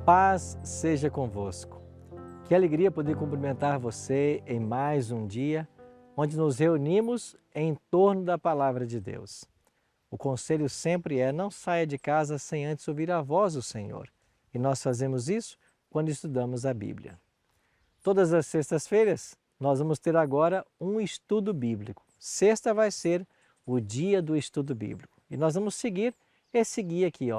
paz seja convosco. Que alegria poder cumprimentar você em mais um dia, onde nos reunimos em torno da Palavra de Deus. O conselho sempre é: não saia de casa sem antes ouvir a voz do Senhor. E nós fazemos isso quando estudamos a Bíblia. Todas as sextas-feiras, nós vamos ter agora um estudo bíblico. Sexta vai ser o dia do estudo bíblico. E nós vamos seguir esse guia aqui,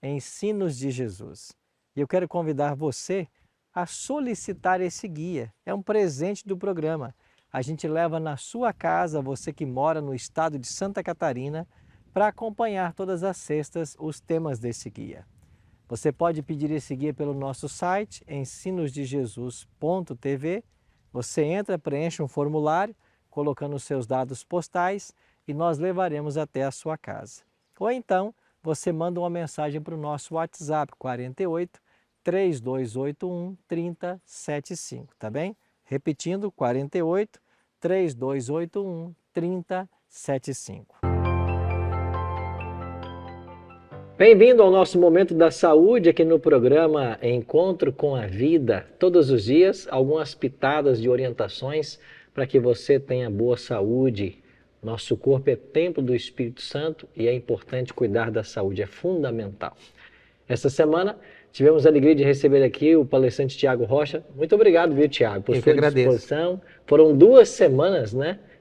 Ensinos de Jesus. E eu quero convidar você a solicitar esse guia. É um presente do programa. A gente leva na sua casa, você que mora no estado de Santa Catarina, para acompanhar todas as sextas os temas desse guia. Você pode pedir esse guia pelo nosso site, ensinosdejesus.tv. Você entra, preenche um formulário, colocando os seus dados postais e nós levaremos até a sua casa. Ou então, você manda uma mensagem para o nosso WhatsApp, 48 3281 3075, tá bem? Repetindo, 48 3281 3075. Bem-vindo ao nosso Momento da Saúde aqui no programa Encontro com a Vida. Todos os dias, algumas pitadas de orientações para que você tenha boa saúde. Nosso corpo é templo do Espírito Santo e é importante cuidar da saúde, é fundamental. Esta semana tivemos a alegria de receber aqui o palestrante Tiago Rocha. Muito obrigado, viu, Tiago, por sua disposição. Foram 2 semanas,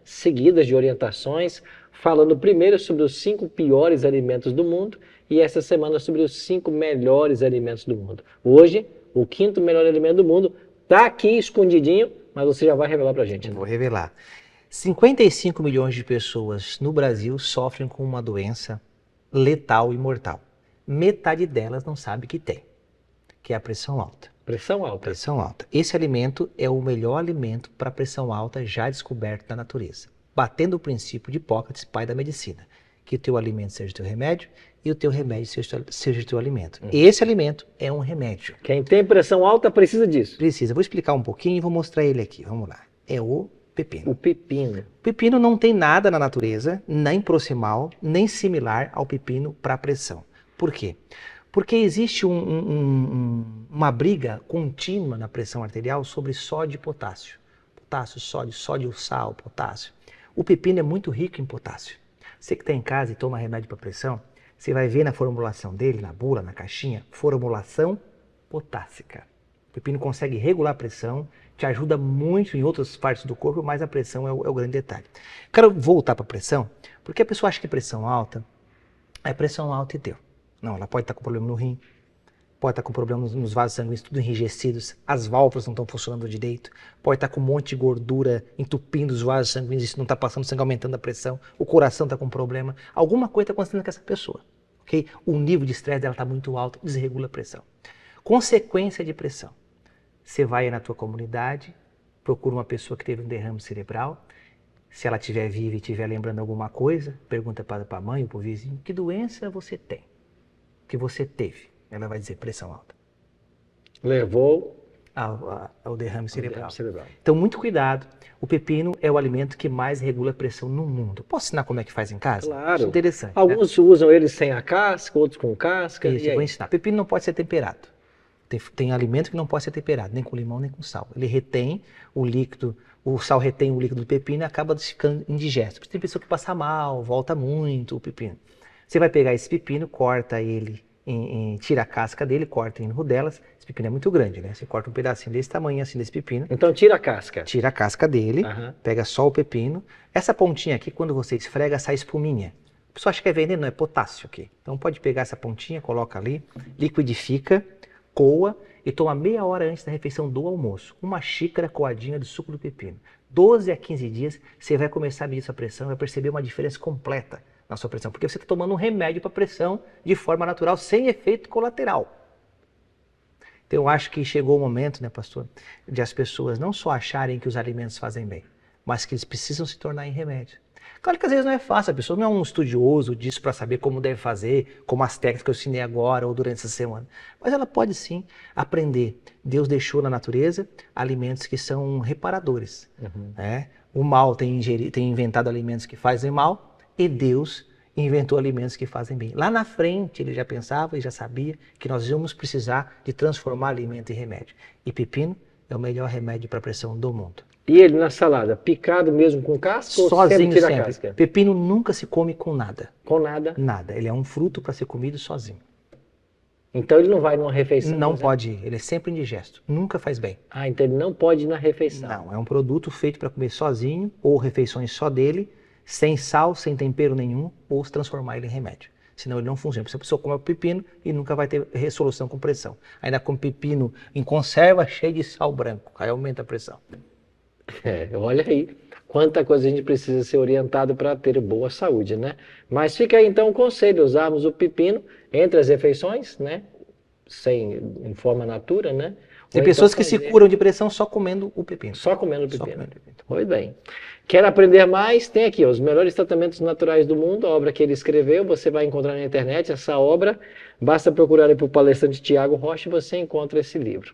seguidas de orientações, falando primeiro sobre os 5 piores alimentos do mundo e essa semana sobre os 5 melhores alimentos do mundo. Hoje, o 5º melhor alimento do mundo está aqui escondidinho, mas você já vai revelar para a gente. Vou revelar. 55 milhões de pessoas no Brasil sofrem com uma doença letal e mortal. Metade delas não sabe que tem, que é a pressão alta. Pressão alta? Pressão alta. Esse alimento é o melhor alimento para pressão alta já descoberto na natureza, batendo o princípio de Hipócrates, pai da medicina, que o teu alimento seja o teu remédio e o teu remédio seja o teu alimento. Esse alimento é um remédio. Quem tem pressão alta precisa disso? Precisa. Vou explicar um pouquinho e vou mostrar ele aqui. Vamos lá. É o pepino. O pepino. O pepino não tem nada na natureza, nem proximal, nem similar ao pepino para pressão. Por quê? Porque existe uma briga contínua na pressão arterial sobre sódio e potássio. Potássio, sódio, sal, potássio. O pepino é muito rico em potássio. Você que está em casa e toma remédio para pressão, você vai ver na formulação dele, na bula, na caixinha, formulação potássica. O pepino consegue regular a pressão, te ajuda muito em outras partes do corpo, mas a pressão é o grande detalhe. Quero voltar para a pressão, porque a pessoa acha que pressão alta é pressão alta e deu. Não, ela pode estar com problema no rim, pode estar com problema nos vasos sanguíneos tudo enrijecidos, as válvulas não estão funcionando direito, pode estar com um monte de gordura entupindo os vasos sanguíneos, isso não está passando sangue, aumentando a pressão, o coração está com problema, alguma coisa está acontecendo com essa pessoa, ok? O nível de estresse dela está muito alto, desregula a pressão. Consequência de pressão, você vai na tua comunidade, procura uma pessoa que teve um derrame cerebral, se ela estiver viva e estiver lembrando alguma coisa, pergunta para a mãe ou para o vizinho, que doença você tem? Que você teve? Ela vai dizer pressão alta. Levou ao derrame cerebral. Então, muito cuidado. O pepino é o alimento que mais regula a pressão no mundo. Posso ensinar como é que faz em casa? Claro. Isso é interessante. Alguns usam ele sem a casca, outros com casca. Isso, eu vou ensinar. Pepino não pode ser temperado. Tem alimento que não pode ser temperado, nem com limão, nem com sal. Ele retém o líquido, o sal retém o líquido do pepino e acaba ficando indigesto. Tem pessoa que passa mal, volta muito o pepino. Você vai pegar esse pepino, corta ele, tira a casca dele, corta em rodelas. Esse pepino é muito grande, né? Você corta um pedacinho desse tamanho assim desse pepino. Então tira a casca. Tira a casca dele, pega só o pepino. Essa pontinha aqui, quando você esfrega, sai espuminha. A pessoa acha que é veneno, não é potássio aqui. Então pode pegar essa pontinha, coloca ali, liquidifica, coa e toma meia hora antes da refeição do almoço. Uma xícara coadinha de suco do pepino. 12 a 15 dias, você vai começar a medir sua pressão e vai perceber uma diferença completa na sua pressão, porque você está tomando um remédio para pressão de forma natural, sem efeito colateral. Então eu acho que chegou o momento, né, pastor, de as pessoas não só acharem que os alimentos fazem bem, mas que eles precisam se tornar em remédio. Claro que às vezes não é fácil, a pessoa não é um estudioso disso para saber como deve fazer, como as técnicas que eu ensinei agora ou durante essa semana, mas ela pode sim aprender. Deus deixou na natureza alimentos que são reparadores. O mal tem inventado alimentos que fazem mal, e Deus e inventou alimentos que fazem bem. Lá na frente ele já pensava e já sabia que nós íamos precisar de transformar alimento em remédio. E pepino é o melhor remédio para a pressão do mundo. E ele na salada, picado mesmo com casca ou sempre Sozinho tira a sempre. casca? Pepino nunca se come com nada. Com nada. Nada. Ele é um fruto para ser comido sozinho. Então ele não vai numa refeição? Não pode ir. Ele é sempre indigesto. Nunca faz bem. Ah, então ele não pode ir na refeição. Não, é um produto feito para comer sozinho ou refeições só dele, sem sal, sem tempero nenhum, ou se transformar ele em remédio. Senão ele não funciona. A pessoa come o pepino e nunca vai ter resolução com pressão. Ainda come pepino em conserva cheio de sal branco. Aí aumenta a pressão. Olha aí, quanta coisa a gente precisa ser orientado para ter boa saúde, né? Mas fica aí então o conselho, usarmos o pepino entre as refeições, né? Em forma natura, né? Tem pessoas que se curam de pressão só comendo o pepino. Só comendo o pepino. Muito bem. Quer aprender mais? Tem aqui os melhores tratamentos naturais do mundo, a obra que ele escreveu, você vai encontrar na internet essa obra, basta procurar aí por palestrante Tiago Rocha e você encontra esse livro.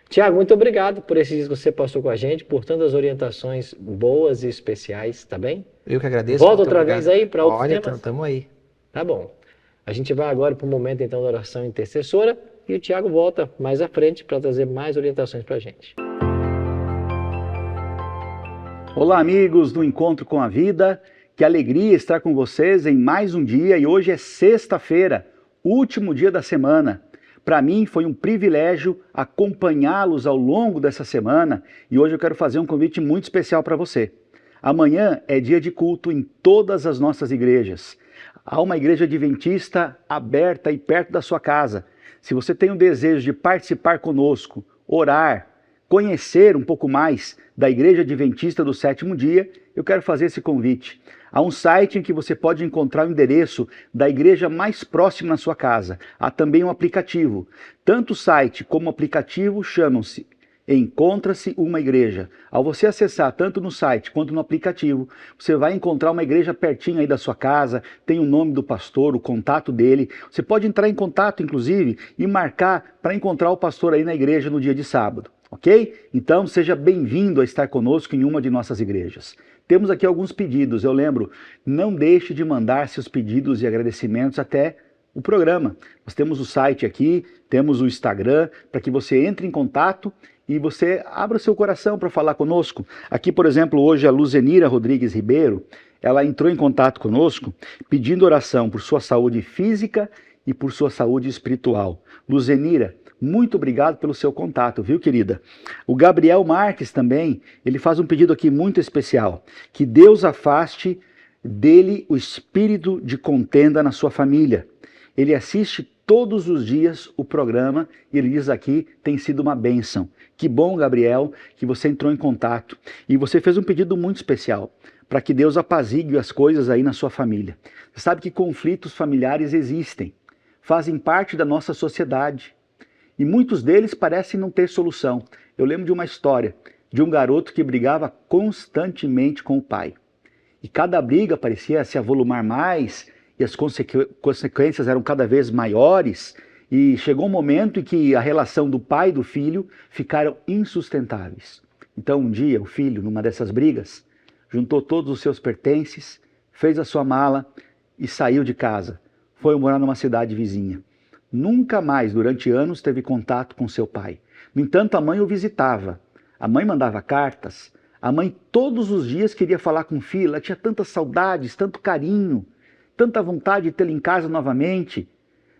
Tiago, muito obrigado por esses dias que você passou com a gente, por tantas orientações boas e especiais, tá bem? Eu que agradeço. Volta outra vez aí para outros temas? Olha, estamos aí. Tá bom. A gente vai agora para o momento então da oração intercessora e o Tiago volta mais à frente para trazer mais orientações para a gente. Olá amigos do Encontro com a Vida, que alegria estar com vocês em mais um dia e hoje é sexta-feira, último dia da semana. Para mim foi um privilégio acompanhá-los ao longo dessa semana e hoje eu quero fazer um convite muito especial para você. Amanhã é dia de culto em todas as nossas igrejas. Há uma igreja adventista aberta e perto da sua casa. Se você tem o desejo de participar conosco, orar, conhecer um pouco mais da Igreja Adventista do Sétimo Dia, eu quero fazer esse convite. Há um site em que você pode encontrar o endereço da igreja mais próxima na sua casa. Há também um aplicativo. Tanto o site como o aplicativo chamam-se Encontra-se uma Igreja. Ao você acessar tanto no site quanto no aplicativo, você vai encontrar uma igreja pertinho aí da sua casa, tem o nome do pastor, o contato dele. Você pode entrar em contato, inclusive, e marcar para encontrar o pastor aí na igreja no dia de sábado. Ok? Então, seja bem-vindo a estar conosco em uma de nossas igrejas. Temos aqui alguns pedidos, eu lembro, não deixe de mandar seus pedidos e agradecimentos até o programa. Nós temos o site aqui, temos o Instagram, para que você entre em contato e você abra o seu coração para falar conosco. Aqui, por exemplo, hoje a Luzenira Rodrigues Ribeiro, ela entrou em contato conosco pedindo oração por sua saúde física e por sua saúde espiritual. Luzenira, muito obrigado pelo seu contato, viu, querida? O Gabriel Marques também, ele faz um pedido aqui muito especial, que Deus afaste dele o espírito de contenda na sua família. Ele assiste todos os dias o programa e ele diz aqui, tem sido uma bênção. Que bom, Gabriel, que você entrou em contato. E você fez um pedido muito especial, para que Deus apazigue as coisas aí na sua família. Você sabe que conflitos familiares existem, fazem parte da nossa sociedade. E muitos deles parecem não ter solução. Eu lembro de uma história de um garoto que brigava constantemente com o pai. E cada briga parecia se avolumar mais e as consequências eram cada vez maiores. E chegou um momento em que a relação do pai e do filho ficaram insustentáveis. Então um dia o filho, numa dessas brigas, juntou todos os seus pertences, fez a sua mala e saiu de casa. Foi morar numa cidade vizinha. Nunca mais, durante anos, teve contato com seu pai. No entanto, a mãe o visitava. A mãe mandava cartas. A mãe todos os dias queria falar com o filho. Ela tinha tantas saudades, tanto carinho, tanta vontade de tê-lo em casa novamente.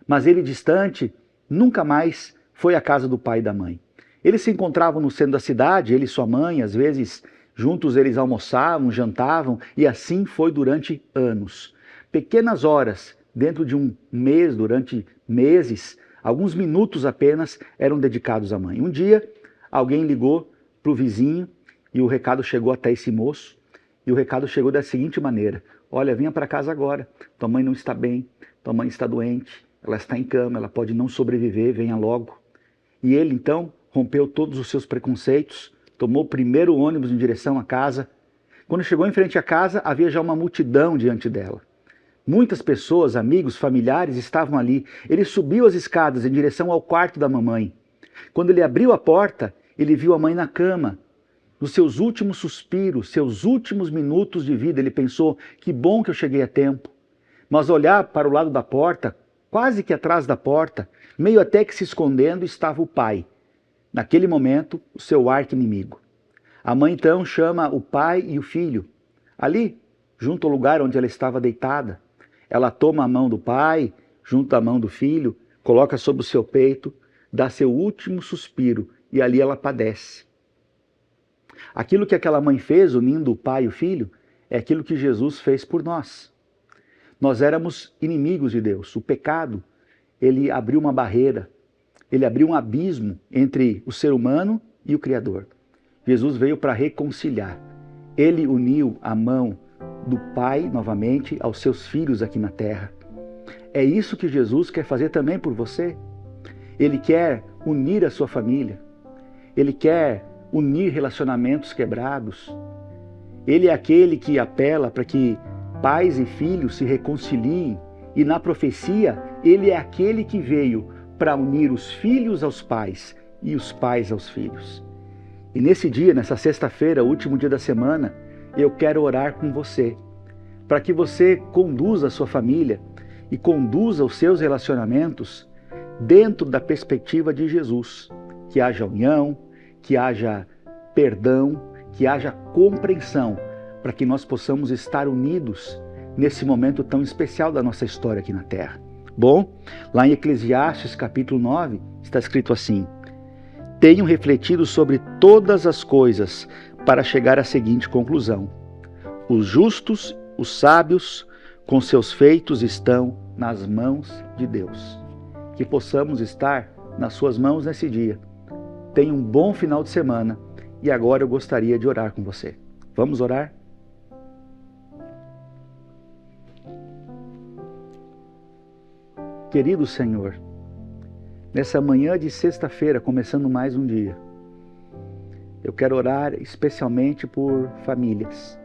Mas ele, distante, nunca mais foi à casa do pai e da mãe. Eles se encontravam no centro da cidade, ele e sua mãe, às vezes juntos eles almoçavam, jantavam, e assim foi durante anos. Pequenas horas, dentro de um mês, durante meses, alguns minutos apenas eram dedicados à mãe. Um dia, alguém ligou para o vizinho e o recado chegou até esse moço. E o recado chegou da seguinte maneira: olha, venha para casa agora, tua mãe não está bem, tua mãe está doente, ela está em cama, ela pode não sobreviver, venha logo. E ele então rompeu todos os seus preconceitos, tomou o primeiro ônibus em direção à casa. Quando chegou em frente à casa, havia já uma multidão diante dela. Muitas pessoas, amigos, familiares estavam ali. Ele subiu as escadas em direção ao quarto da mamãe. Quando ele abriu a porta, ele viu a mãe na cama. Nos seus últimos suspiros, seus últimos minutos de vida, ele pensou, que bom que eu cheguei a tempo. mas olhar para o lado da porta, quase que atrás da porta, meio até que se escondendo, estava o pai. Naquele momento, o seu arqui-inimigo. A mãe então chama o pai e o filho. Ali, junto ao lugar onde ela estava deitada, ela toma a mão do pai, junto à mão do filho, coloca sobre o seu peito, dá seu último suspiro e ali ela padece. Aquilo que aquela mãe fez, unindo o pai e o filho, é aquilo que Jesus fez por nós. Nós éramos inimigos de Deus. O pecado, ele abriu uma barreira, ele abriu um abismo entre o ser humano e o Criador. Jesus veio para reconciliar. Ele uniu a mão do Pai, novamente, aos seus filhos aqui na terra. É isso que Jesus quer fazer também por você. Ele quer unir a sua família. Ele quer unir relacionamentos quebrados. Ele é aquele que apela para que pais e filhos se reconciliem. E na profecia, ele é aquele que veio para unir os filhos aos pais e os pais aos filhos. E nesse dia, nessa sexta-feira, último dia da semana, eu quero orar com você, para que você conduza a sua família e conduza os seus relacionamentos dentro da perspectiva de Jesus. Que haja união, que haja perdão, que haja compreensão, para que nós possamos estar unidos nesse momento tão especial da nossa história aqui na Terra. Bom, lá em Eclesiastes capítulo 9, está escrito assim: tenho refletido sobre todas as coisas para chegar à seguinte conclusão: os justos, os sábios, com seus feitos estão nas mãos de Deus. Que possamos estar nas suas mãos nesse dia. Tenha um bom final de semana e agora eu gostaria de orar com você. Vamos orar? Querido Senhor, nessa manhã de sexta-feira, começando mais um dia, eu quero orar especialmente por famílias,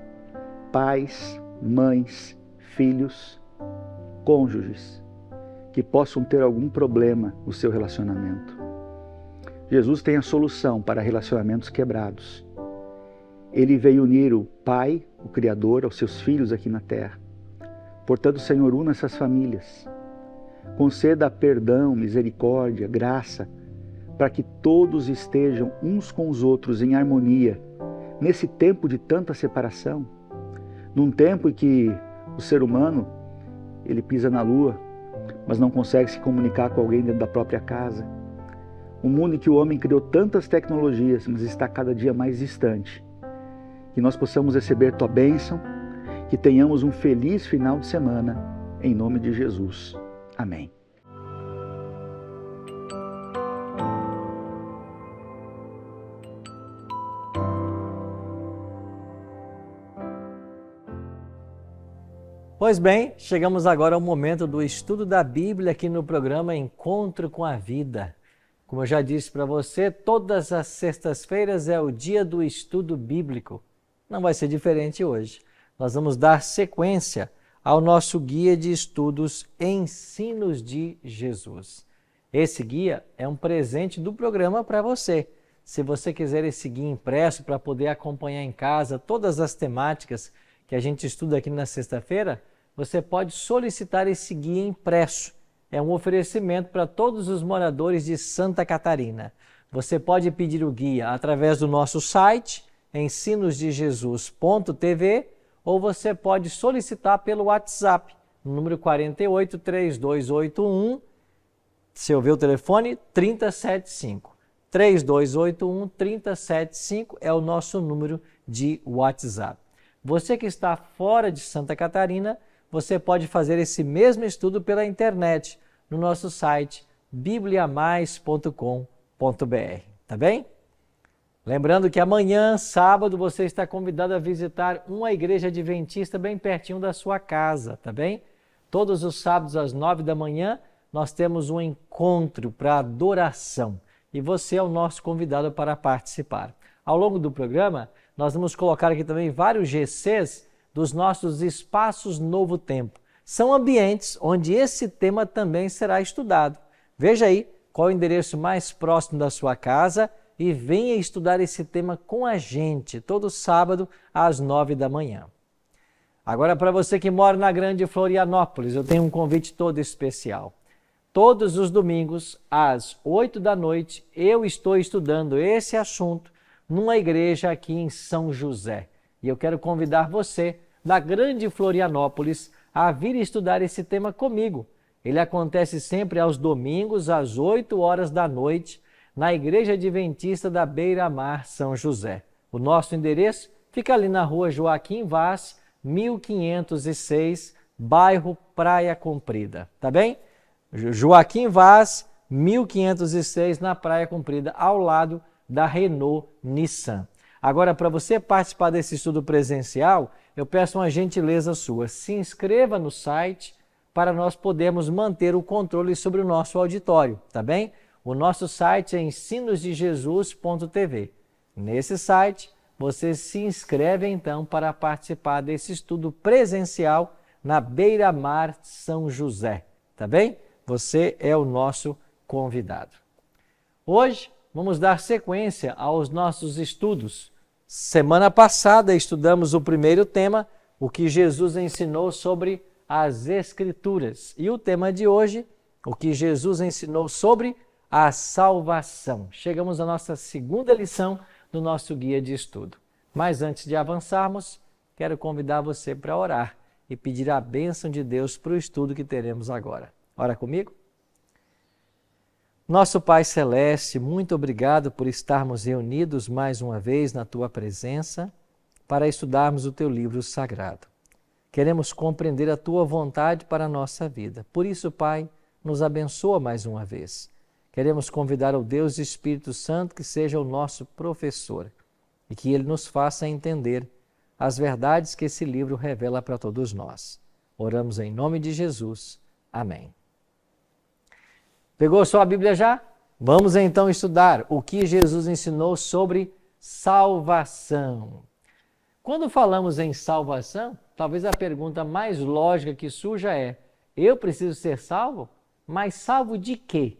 pais, mães, filhos, cônjuges, que possam ter algum problema no seu relacionamento. Jesus tem a solução para relacionamentos quebrados. Ele veio unir o Pai, o Criador, aos seus filhos aqui na terra. Portanto, Senhor, una essas famílias. Conceda perdão, misericórdia, graça, para que todos estejam uns com os outros em harmonia, nesse tempo de tanta separação, num tempo em que o ser humano, ele pisa na lua, mas não consegue se comunicar com alguém dentro da própria casa. Um mundo em que o homem criou tantas tecnologias, mas está cada dia mais distante. Que nós possamos receber Tua bênção, que tenhamos um feliz final de semana, em nome de Jesus. Amém. Pois bem, chegamos agora ao momento do estudo da Bíblia aqui no programa Encontro com a Vida. Como eu já disse para você, todas as sextas-feiras é o dia do estudo bíblico. Não vai ser diferente hoje. Nós vamos dar sequência ao nosso guia de estudos Ensinos de Jesus. Esse guia é um presente do programa para você. Se você quiser esse guia impresso para poder acompanhar em casa todas as temáticas que a gente estuda aqui na sexta-feira, você pode solicitar esse guia impresso. É um oferecimento para todos os moradores de Santa Catarina. Você pode pedir o guia através do nosso site, ensinosdejesus.tv, ou você pode solicitar pelo WhatsApp, no número 48 3281, se eu ver o telefone, 3075. 3281 3075 é o nosso número de WhatsApp. Você que está fora de Santa Catarina, você pode fazer esse mesmo estudo pela internet, no nosso site bibliamais.com.br, tá bem? Lembrando que amanhã, sábado, você está convidado a visitar uma igreja adventista bem pertinho da sua casa, tá bem? Todos os sábados às 9 da manhã, nós temos um encontro para adoração e você é o nosso convidado para participar. Ao longo do programa, nós vamos colocar aqui também vários GCs dos nossos espaços Novo Tempo. São ambientes onde esse tema também será estudado. Veja aí qual é o endereço mais próximo da sua casa e venha estudar esse tema com a gente todo sábado às 9 da manhã. Agora, para você que mora na Grande Florianópolis, eu tenho um convite todo especial. Todos os domingos, às 8 da noite, eu estou estudando esse assunto numa igreja aqui em São José. E eu quero convidar você, da Grande Florianópolis, a vir estudar esse tema comigo. Ele acontece sempre aos domingos, às 8 horas da noite, na Igreja Adventista da Beira-Mar, São José. O nosso endereço fica ali na rua Joaquim Vaz, 1506, bairro Praia Comprida, tá bem? Joaquim Vaz, 1506, na Praia Comprida, ao lado da Renault Nissan. Agora, para você participar desse estudo presencial, eu peço uma gentileza sua. Se inscreva no site para nós podermos manter o controle sobre o nosso auditório, tá bem? O nosso site é ensinosdejesus.tv. Nesse site, você se inscreve então para participar desse estudo presencial na Beira-Mar São José, tá bem? Você é o nosso convidado. Hoje vamos dar sequência aos nossos estudos. Semana passada estudamos o primeiro tema, o que Jesus ensinou sobre as Escrituras. E o tema de hoje, o que Jesus ensinou sobre a salvação. Chegamos à nossa segunda lição do nosso guia de estudo. Mas antes de avançarmos, quero convidar você para orar e pedir a bênção de Deus para o estudo que teremos agora. Ora comigo? Nosso Pai Celeste, muito obrigado por estarmos reunidos mais uma vez na Tua presença para estudarmos o Teu livro sagrado. Queremos compreender a Tua vontade para a nossa vida. Por isso, Pai, nos abençoa mais uma vez. Queremos convidar o Deus Espírito Santo que seja o nosso professor e que Ele nos faça entender as verdades que esse livro revela para todos nós. Oramos em nome de Jesus. Amém. Pegou sua Bíblia já? Vamos então estudar o que Jesus ensinou sobre salvação. Quando falamos em salvação, talvez a pergunta mais lógica que surja é: eu preciso ser salvo? Mas salvo de quê?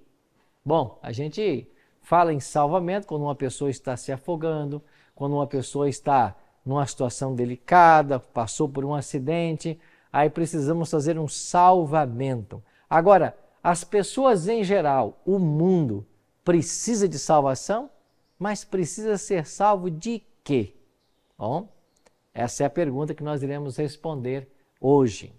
Bom, a gente fala em salvamento quando uma pessoa está se afogando, quando uma pessoa está numa situação delicada, passou por um acidente, aí precisamos fazer um salvamento. Agora, as pessoas em geral, o mundo, precisa de salvação, mas precisa ser salvo de quê? Bom, essa é a pergunta que nós iremos responder hoje.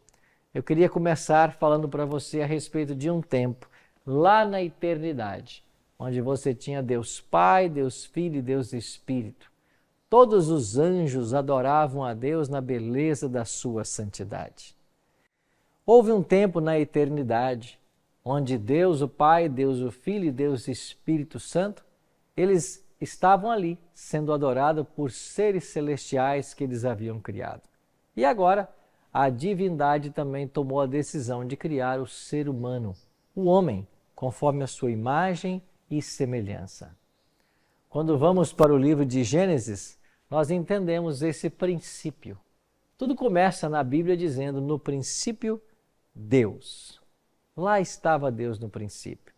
Eu queria começar falando para você a respeito de um tempo, lá na eternidade, onde você tinha Deus Pai, Deus Filho e Deus Espírito. Todos os anjos adoravam a Deus na beleza da sua santidade. Houve um tempo na eternidade onde Deus o Pai, Deus o Filho e Deus o Espírito Santo, eles estavam ali sendo adorados por seres celestiais que eles haviam criado. E agora, a divindade também tomou a decisão de criar o ser humano, o homem, conforme a sua imagem e semelhança. Quando vamos para o livro de Gênesis, nós entendemos esse princípio. Tudo começa na Bíblia dizendo: no princípio, Deus. Lá estava Deus no princípio.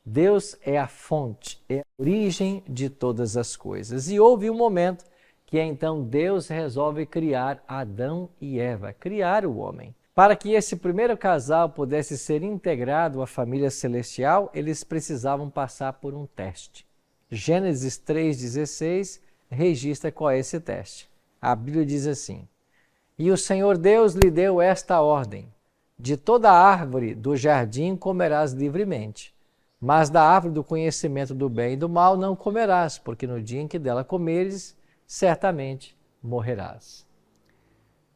Deus é a fonte, é a origem de todas as coisas. E houve um momento que então Deus resolve criar Adão e Eva, criar o homem. Para que esse primeiro casal pudesse ser integrado à família celestial, eles precisavam passar por um teste. Gênesis 3,16 registra qual é esse teste. A Bíblia diz assim: e o Senhor Deus lhe deu esta ordem: de toda árvore do jardim comerás livremente, mas da árvore do conhecimento do bem e do mal não comerás, porque no dia em que dela comeres, certamente morrerás.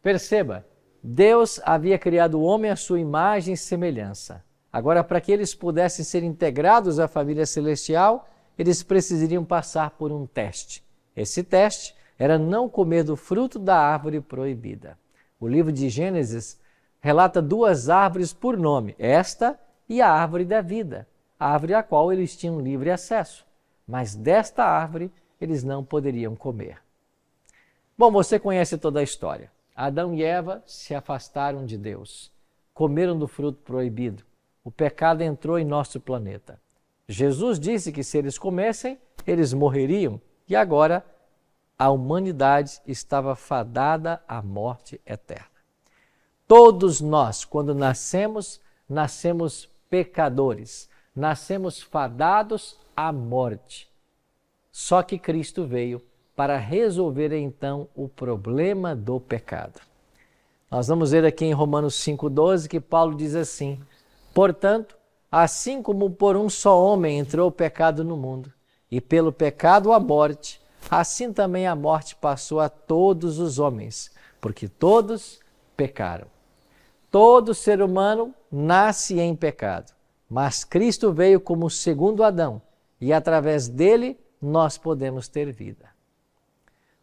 Perceba, Deus havia criado o homem à sua imagem e semelhança. Agora, para que eles pudessem ser integrados à família celestial, eles precisariam passar por um teste. Esse teste era não comer do fruto da árvore proibida. O livro de Gênesis relata duas árvores por nome, esta e a árvore da vida, a árvore à qual eles tinham livre acesso. Mas desta árvore eles não poderiam comer. Bom, você conhece toda a história. Adão e Eva se afastaram de Deus, comeram do fruto proibido. O pecado entrou em nosso planeta. Jesus disse que se eles comessem, eles morreriam. E agora a humanidade estava fadada à morte eterna. Todos nós, quando nascemos pecadores, nascemos fadados à morte. Só que Cristo veio para resolver então o problema do pecado. Nós vamos ver aqui em Romanos 5,12 que Paulo diz assim: portanto, assim como por um só homem entrou o pecado no mundo, e pelo pecado a morte, assim também a morte passou a todos os homens, porque todos pecaram. Todo ser humano nasce em pecado, mas Cristo veio como o segundo Adão, e através dele nós podemos ter vida.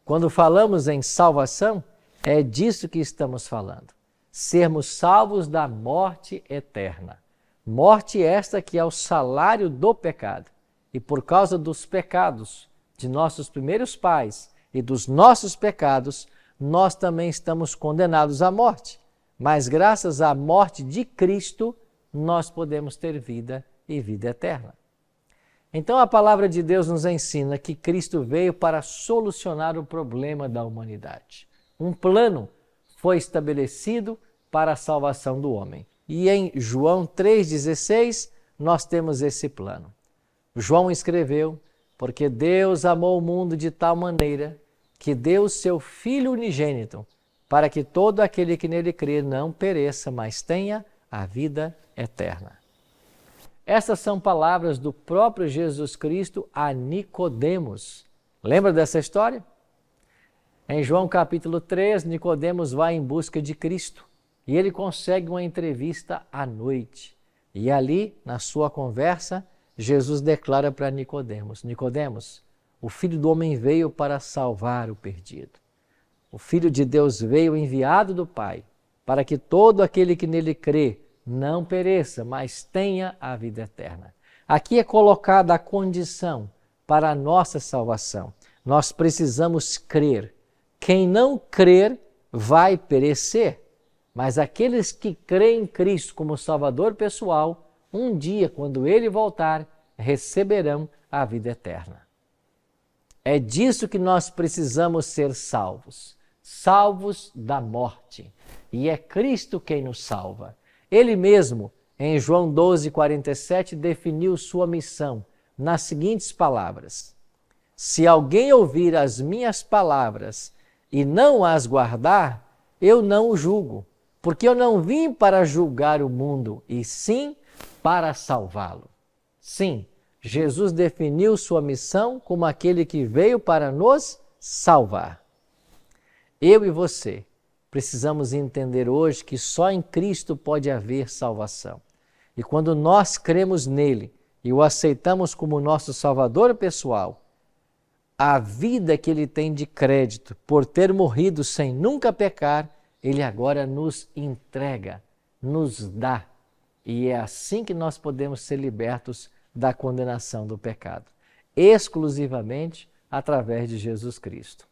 Quando falamos em salvação, é disso que estamos falando. Sermos salvos da morte eterna. Morte esta que é o salário do pecado. E por causa dos pecados de nossos primeiros pais e dos nossos pecados, nós também estamos condenados à morte. Mas graças à morte de Cristo, nós podemos ter vida e vida eterna. Então a palavra de Deus nos ensina que Cristo veio para solucionar o problema da humanidade. Um plano foi estabelecido para a salvação do homem. E em João 3,16 nós temos esse plano. João escreveu: porque Deus amou o mundo de tal maneira que deu o seu Filho unigênito, para que todo aquele que nele crê não pereça, mas tenha a vida eterna. Essas são palavras do próprio Jesus Cristo a Nicodemos. Lembra dessa história? Em João capítulo 3, Nicodemos vai em busca de Cristo e ele consegue uma entrevista à noite. E ali, na sua conversa, Jesus declara para Nicodemos: Nicodemos, o Filho do Homem veio para salvar o perdido. O Filho de Deus veio enviado do Pai, para que todo aquele que nele crê não pereça, mas tenha a vida eterna. Aqui é colocada a condição para a nossa salvação. Nós precisamos crer. Quem não crer vai perecer, mas aqueles que creem em Cristo como Salvador pessoal, um dia, quando Ele voltar, receberão a vida eterna. É disso que nós precisamos ser salvos. Salvos da morte. E é Cristo quem nos salva. Ele mesmo, em João 12,47, definiu sua missão nas seguintes palavras: se alguém ouvir as minhas palavras e não as guardar, eu não o julgo, porque eu não vim para julgar o mundo, e sim para salvá-lo. Sim, Jesus definiu sua missão como aquele que veio para nos salvar. Eu e você precisamos entender hoje que só em Cristo pode haver salvação. E quando nós cremos nele e o aceitamos como nosso Salvador pessoal, a vida que ele tem de crédito por ter morrido sem nunca pecar, ele agora nos entrega, nos dá. E é assim que nós podemos ser libertos da condenação do pecado, exclusivamente através de Jesus Cristo.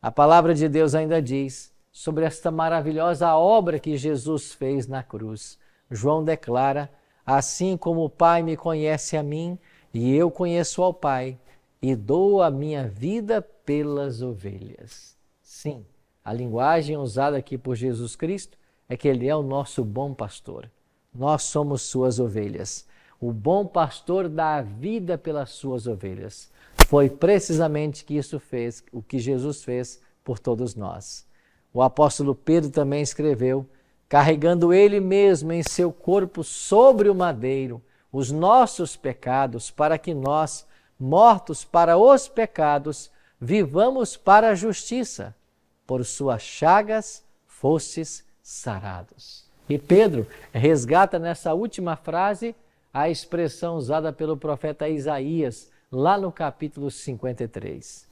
A palavra de Deus ainda diz sobre esta maravilhosa obra que Jesus fez na cruz. João declara: assim como o Pai me conhece a mim, e eu conheço ao Pai, e dou a minha vida pelas ovelhas. Sim, a linguagem usada aqui por Jesus Cristo é que Ele é o nosso bom pastor. Nós somos suas ovelhas. O bom pastor dá a vida pelas suas ovelhas. Foi precisamente o que Jesus fez por todos nós. O apóstolo Pedro também escreveu: carregando ele mesmo em seu corpo sobre o madeiro os nossos pecados, para que nós, mortos para os pecados, vivamos para a justiça. Por suas chagas fostes sarados. E Pedro resgata nessa última frase a expressão usada pelo profeta Isaías, lá no capítulo 53.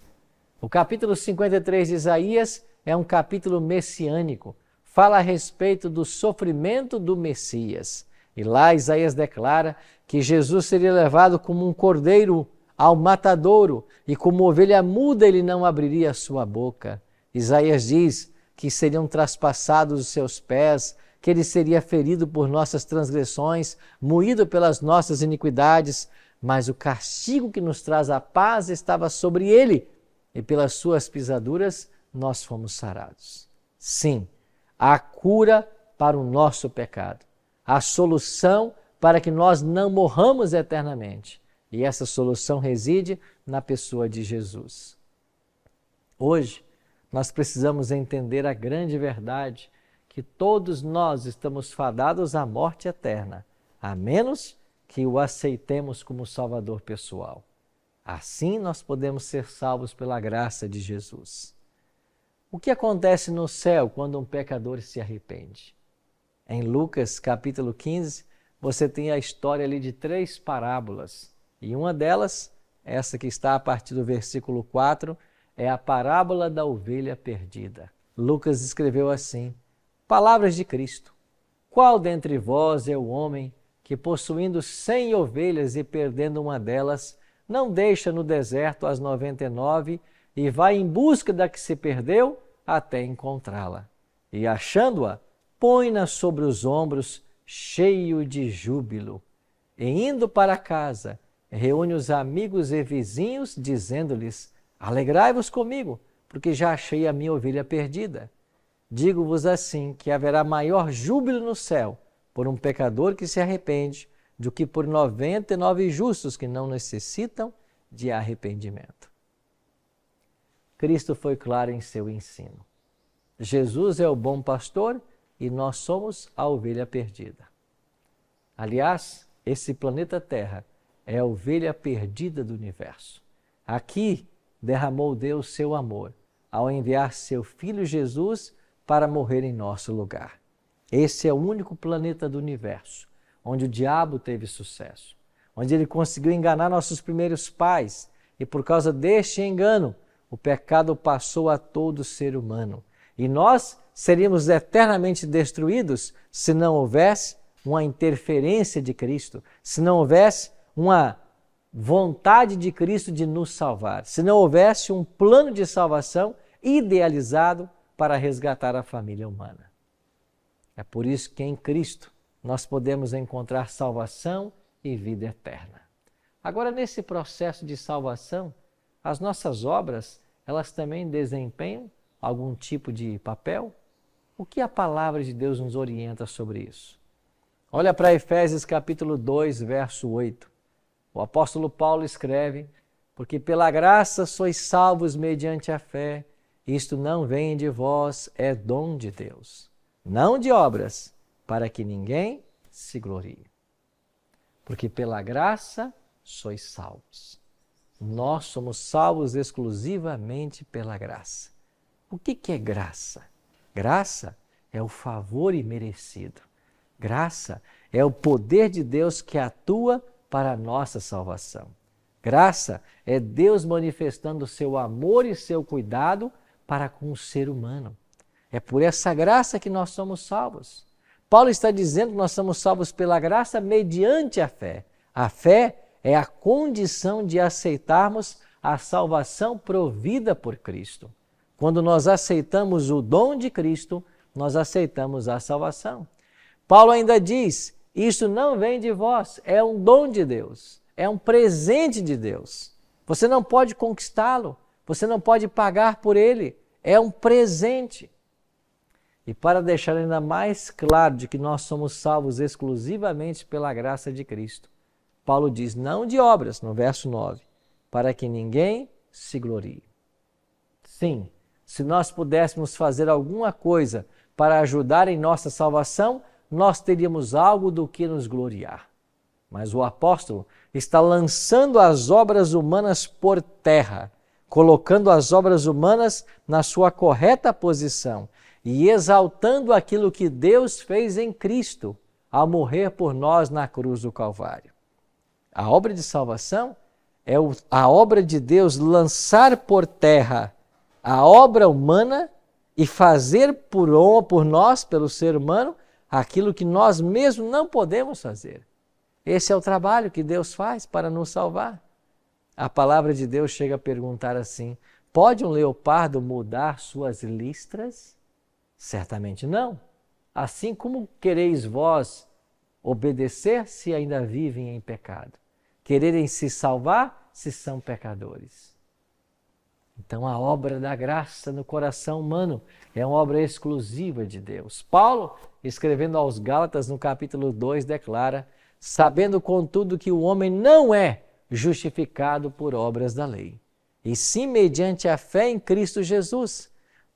O capítulo 53 de Isaías é um capítulo messiânico, fala a respeito do sofrimento do Messias. E lá Isaías declara que Jesus seria levado como um cordeiro ao matadouro e como ovelha muda ele não abriria a sua boca. Isaías diz que seriam traspassados os seus pés, que ele seria ferido por nossas transgressões, moído pelas nossas iniquidades, mas o castigo que nos traz a paz estava sobre ele, e pelas suas pisaduras nós fomos sarados. Sim, a cura para o nosso pecado, a solução para que nós não morramos eternamente. E essa solução reside na pessoa de Jesus. Hoje, nós precisamos entender a grande verdade que todos nós estamos fadados à morte eterna, a menos que o aceitemos como Salvador pessoal. Assim nós podemos ser salvos pela graça de Jesus. O que acontece no céu quando um pecador se arrepende? Em Lucas capítulo 15, você tem a história ali de 3 parábolas. E uma delas, essa que está a partir do versículo 4, é a parábola da ovelha perdida. Lucas escreveu assim: palavras de Cristo. Qual dentre vós é o homem que, possuindo 100 ovelhas e perdendo uma delas, não deixa no deserto as 99 e vai em busca da que se perdeu até encontrá-la? E achando-a, põe-na sobre os ombros, cheio de júbilo. E indo para casa, reúne os amigos e vizinhos, dizendo-lhes: alegrai-vos comigo, porque já achei a minha ovelha perdida. Digo-vos assim, que haverá maior júbilo no céu por um pecador que se arrepende, do que por 99 justos que não necessitam de arrependimento. Cristo foi claro em seu ensino. Jesus é o bom pastor e nós somos a ovelha perdida. Aliás, esse planeta Terra é a ovelha perdida do universo. Aqui derramou Deus seu amor ao enviar seu Filho Jesus para morrer em nosso lugar. Esse é o único planeta do universo onde o diabo teve sucesso, onde ele conseguiu enganar nossos primeiros pais e por causa deste engano, o pecado passou a todo ser humano. E nós seríamos eternamente destruídos se não houvesse uma interferência de Cristo, se não houvesse uma vontade de Cristo de nos salvar, se não houvesse um plano de salvação idealizado para resgatar a família humana. É por isso que em Cristo nós podemos encontrar salvação e vida eterna. Agora, nesse processo de salvação, as nossas obras, elas também desempenham algum tipo de papel? O que a palavra de Deus nos orienta sobre isso? Olha para Efésios capítulo 2, verso 8. O apóstolo Paulo escreve: porque pela graça sois salvos mediante a fé, isto não vem de vós, é dom de Deus, não de obras, para que ninguém se glorie. Porque pela graça sois salvos. Nós somos salvos exclusivamente pela graça. O que é graça? Graça é o favor imerecido. Graça é o poder de Deus que atua para a nossa salvação. Graça é Deus manifestando o seu amor e seu cuidado para com o ser humano. É por essa graça que nós somos salvos. Paulo está dizendo que nós somos salvos pela graça mediante a fé. A fé é a condição de aceitarmos a salvação provida por Cristo. Quando nós aceitamos o dom de Cristo, nós aceitamos a salvação. Paulo ainda diz: isso não vem de vós, é um dom de Deus, é um presente de Deus. Você não pode conquistá-lo, você não pode pagar por ele, é um presente. E para deixar ainda mais claro de que nós somos salvos exclusivamente pela graça de Cristo, Paulo diz: não de obras, no verso 9, para que ninguém se glorie. Sim, se nós pudéssemos fazer alguma coisa para ajudar em nossa salvação, nós teríamos algo do que nos gloriar. Mas o apóstolo está lançando as obras humanas por terra, colocando as obras humanas na sua correta posição e exaltando aquilo que Deus fez em Cristo ao morrer por nós na cruz do Calvário. A obra de salvação é a obra de Deus lançar por terra a obra humana e fazer por nós, pelo ser humano, aquilo que nós mesmos não podemos fazer. Esse é o trabalho que Deus faz para nos salvar. A palavra de Deus chega a perguntar assim: pode um leopardo mudar suas listras? Certamente não. Assim como quereis vós obedecer se ainda vivem em pecado? Quererem se salvar se são pecadores. Então a obra da graça no coração humano é uma obra exclusiva de Deus. Paulo, escrevendo aos Gálatas no capítulo 2, declara: sabendo contudo que o homem não é justificado por obras da lei, e sim mediante a fé em Cristo Jesus.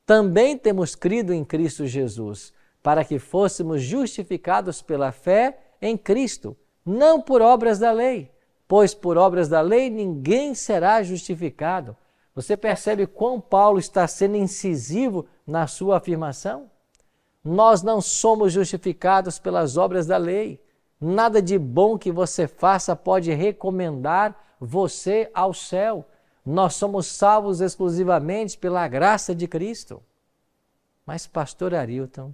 Também temos crido em Cristo Jesus, para que fôssemos justificados pela fé em Cristo, não por obras da lei, pois por obras da lei ninguém será justificado. Você percebe quão Paulo está sendo incisivo na sua afirmação? Nós não somos justificados pelas obras da lei. Nada de bom que você faça pode recomendar você ao céu. Nós somos salvos exclusivamente pela graça de Cristo. Mas, pastor Arilton,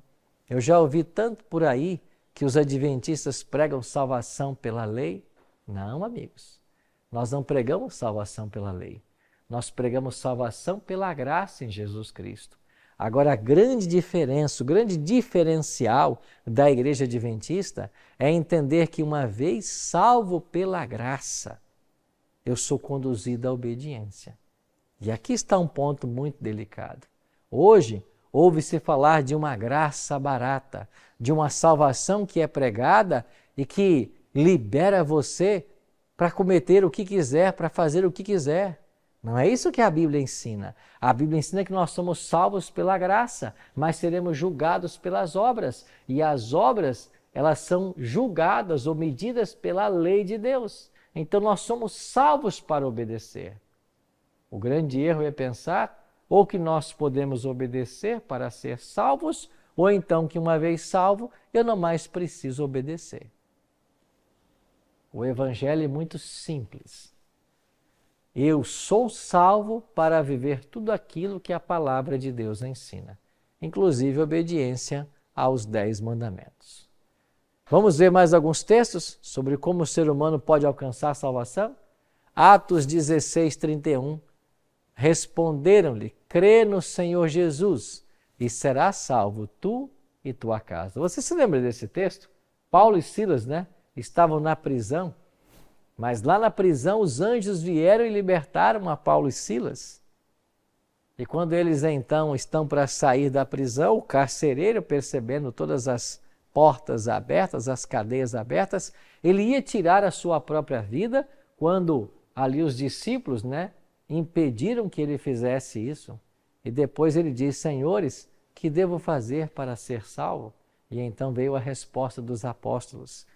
eu já ouvi tanto por aí que os adventistas pregam salvação pela lei. Não, amigos. Nós não pregamos salvação pela lei. Nós pregamos salvação pela graça em Jesus Cristo. Agora, a grande diferença, o grande diferencial da igreja adventista é entender que uma vez salvo pela graça, eu sou conduzido à obediência. E aqui está um ponto muito delicado. Hoje, ouve-se falar de uma graça barata, de uma salvação que é pregada e que libera você para cometer o que quiser, para fazer o que quiser. Não é isso que a Bíblia ensina. A Bíblia ensina que nós somos salvos pela graça, mas seremos julgados pelas obras. E as obras, elas são julgadas ou medidas pela lei de Deus. Então nós somos salvos para obedecer. O grande erro é pensar ou que nós podemos obedecer para ser salvos, ou então que uma vez salvo, eu não mais preciso obedecer. O Evangelho é muito simples. Eu sou salvo para viver tudo aquilo que a palavra de Deus ensina, inclusive obediência aos 10 mandamentos. Vamos ver mais alguns textos sobre como o ser humano pode alcançar a salvação? Atos 16, 31. Responderam-lhe: crê no Senhor Jesus e serás salvo tu e tua casa. Você se lembra desse texto? Paulo e Silas, estavam na prisão. Mas lá na prisão os anjos vieram e libertaram a Paulo e Silas. E quando eles então estão para sair da prisão, o carcereiro, percebendo todas as portas abertas, as cadeias abertas, ele ia tirar a sua própria vida quando ali os discípulos, impediram que ele fizesse isso. E depois ele diz: senhores, que devo fazer para ser salvo? E então veio a resposta dos apóstolos: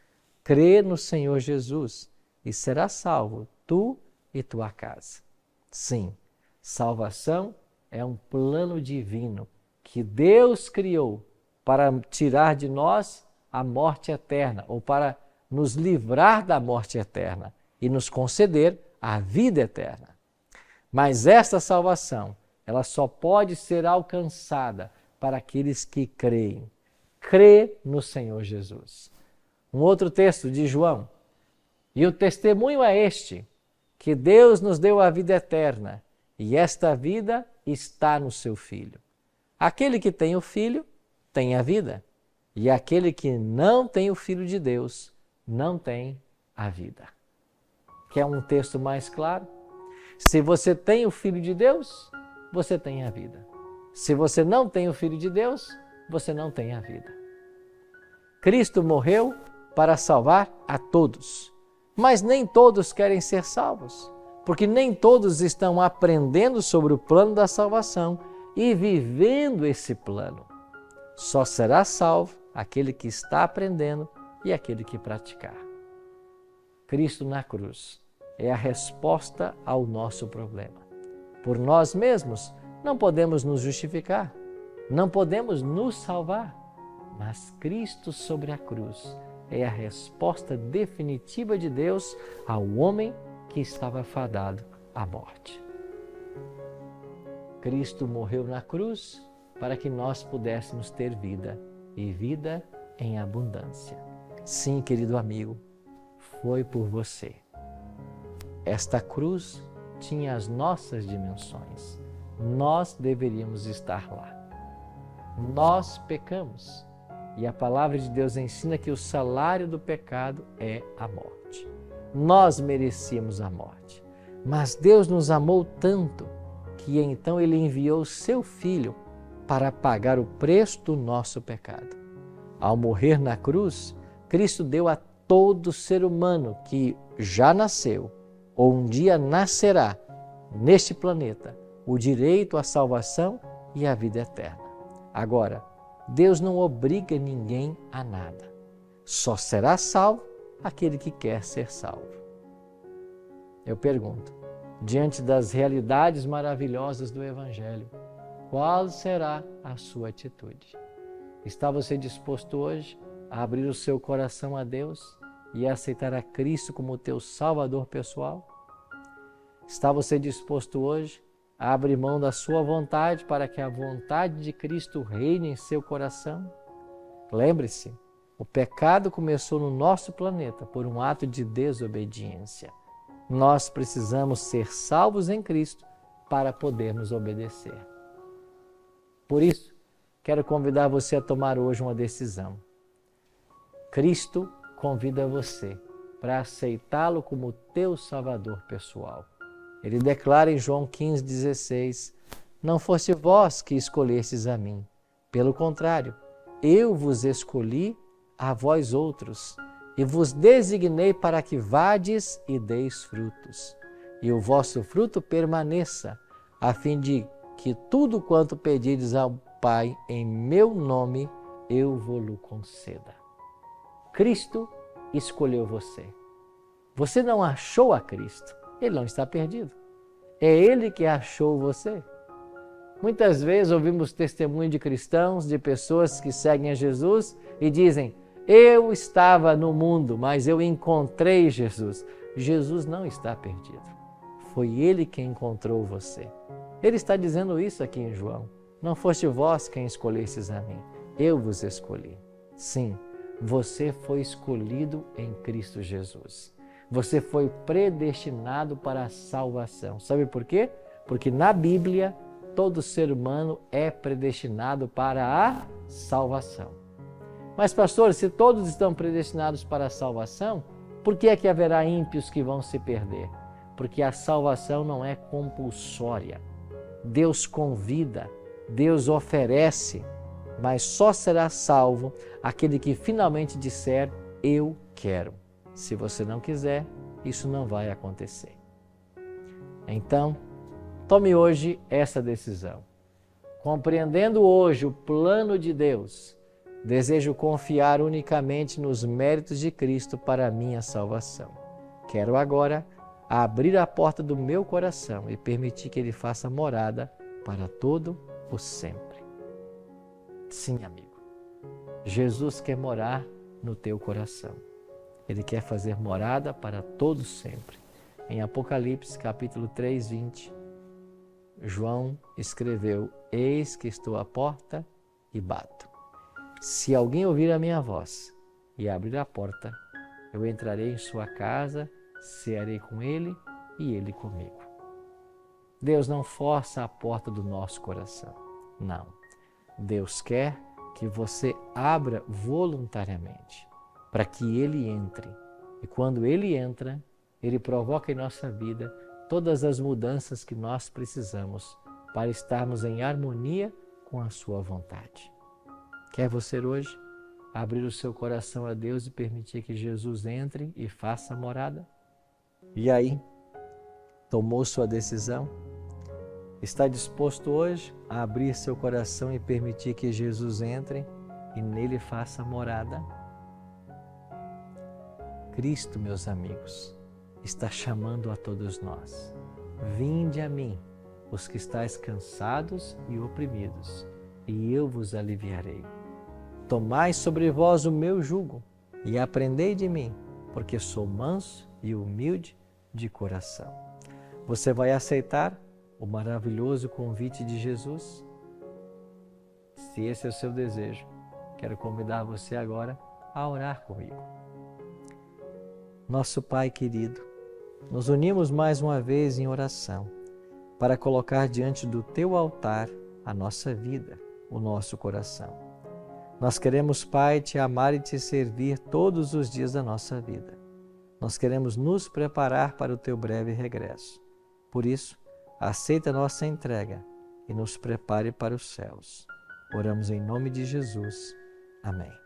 crê no Senhor Jesus e serás salvo, tu e tua casa. Sim, salvação é um plano divino que Deus criou para tirar de nós a morte eterna, ou para nos livrar da morte eterna e nos conceder a vida eterna. Mas esta salvação, ela só pode ser alcançada para aqueles que creem. Crê no Senhor Jesus. Um outro texto de João: e o testemunho é este, que Deus nos deu a vida eterna, e esta vida está no seu Filho. Aquele que tem o Filho, tem a vida, e aquele que não tem o Filho de Deus, não tem a vida. Quer um texto mais claro? Se você tem o Filho de Deus, você tem a vida. Se você não tem o Filho de Deus, você não tem a vida. Cristo morreu para salvar a todos. Mas nem todos querem ser salvos, porque nem todos estão aprendendo sobre o plano da salvação e vivendo esse plano. Só será salvo aquele que está aprendendo e aquele que praticar. Cristo na cruz é a resposta ao nosso problema. Por nós mesmos não podemos nos justificar, não podemos nos salvar, mas Cristo sobre a cruz é a resposta definitiva de Deus ao homem que estava fadado à morte. Cristo morreu na cruz para que nós pudéssemos ter vida, e vida em abundância. Sim, querido amigo, foi por você. Esta cruz tinha as nossas dimensões. Nós deveríamos estar lá. Nós pecamos. E a palavra de Deus ensina que o salário do pecado é a morte. Nós merecíamos a morte. Mas Deus nos amou tanto que então Ele enviou o seu Filho para pagar o preço do nosso pecado. Ao morrer na cruz, Cristo deu a todo ser humano que já nasceu ou um dia nascerá neste planeta o direito à salvação e à vida eterna. Agora, Deus não obriga ninguém a nada. Só será salvo aquele que quer ser salvo. Eu pergunto, diante das realidades maravilhosas do Evangelho, qual será a sua atitude? Está você disposto hoje a abrir o seu coração a Deus e a aceitar a Cristo como teu Salvador pessoal? Está você disposto hoje a abrir mão da sua vontade para que a vontade de Cristo reine em seu coração? Lembre-se, o pecado começou no nosso planeta por um ato de desobediência. Nós precisamos ser salvos em Cristo para podermos obedecer. Por isso, quero convidar você a tomar hoje uma decisão. Cristo convida você para aceitá-lo como teu Salvador pessoal. Ele declara em João 15,16: não fosse vós que escolhestes a mim. Pelo contrário, eu vos escolhi a vós outros e vos designei para que vades e deis frutos, e o vosso fruto permaneça, a fim de que tudo quanto pedirdes ao Pai em meu nome, eu vou-lo conceda. Cristo escolheu você. Você não achou a Cristo, Ele não está perdido. É Ele que achou você. Muitas vezes ouvimos testemunho de cristãos, de pessoas que seguem a Jesus e dizem: eu estava no mundo, mas eu encontrei Jesus. Jesus não está perdido. Foi Ele quem encontrou você. Ele está dizendo isso aqui em João. Não foste vós quem escolhestes a mim, eu vos escolhi. Sim, você foi escolhido em Cristo Jesus. Você foi predestinado para a salvação. Sabe por quê? Porque na Bíblia, todo ser humano é predestinado para a salvação. Mas, pastor, se todos estão predestinados para a salvação, por que é que haverá ímpios que vão se perder? Porque a salvação não é compulsória. Deus convida, Deus oferece, mas só será salvo aquele que finalmente disser: eu quero. Se você não quiser, isso não vai acontecer. Então, tome hoje essa decisão. Compreendendo hoje o plano de Deus, desejo confiar unicamente nos méritos de Cristo para a minha salvação. Quero agora abrir a porta do meu coração e permitir que Ele faça morada para todo o sempre. Sim, amigo, Jesus quer morar no teu coração. Ele quer fazer morada para todo sempre. Em Apocalipse, capítulo 3, 20, João escreveu: eis que estou à porta e bato. Se alguém ouvir a minha voz e abrir a porta, eu entrarei em sua casa, cearei com ele e ele comigo. Deus não força a porta do nosso coração. Não. Deus quer que você abra voluntariamente para que Ele entre. E quando Ele entra, Ele provoca em nossa vida todas as mudanças que nós precisamos para estarmos em harmonia com a sua vontade. Quer você hoje abrir o seu coração a Deus e permitir que Jesus entre e faça morada? E aí, tomou sua decisão? Está disposto hoje a abrir seu coração e permitir que Jesus entre e nele faça morada? Cristo, meus amigos, está chamando a todos nós. Vinde a mim, os que estáis cansados e oprimidos, e eu vos aliviarei. Tomai sobre vós o meu jugo e aprendei de mim, porque sou manso e humilde de coração. Você vai aceitar o maravilhoso convite de Jesus? Se esse é o seu desejo, quero convidar você agora a orar comigo. Nosso Pai querido, nos unimos mais uma vez em oração para colocar diante do Teu altar a nossa vida, o nosso coração. Nós queremos, Pai, Te amar e Te servir todos os dias da nossa vida. Nós queremos nos preparar para o Teu breve regresso. Por isso, aceita nossa entrega e nos prepare para os céus. Oramos em nome de Jesus. Amém.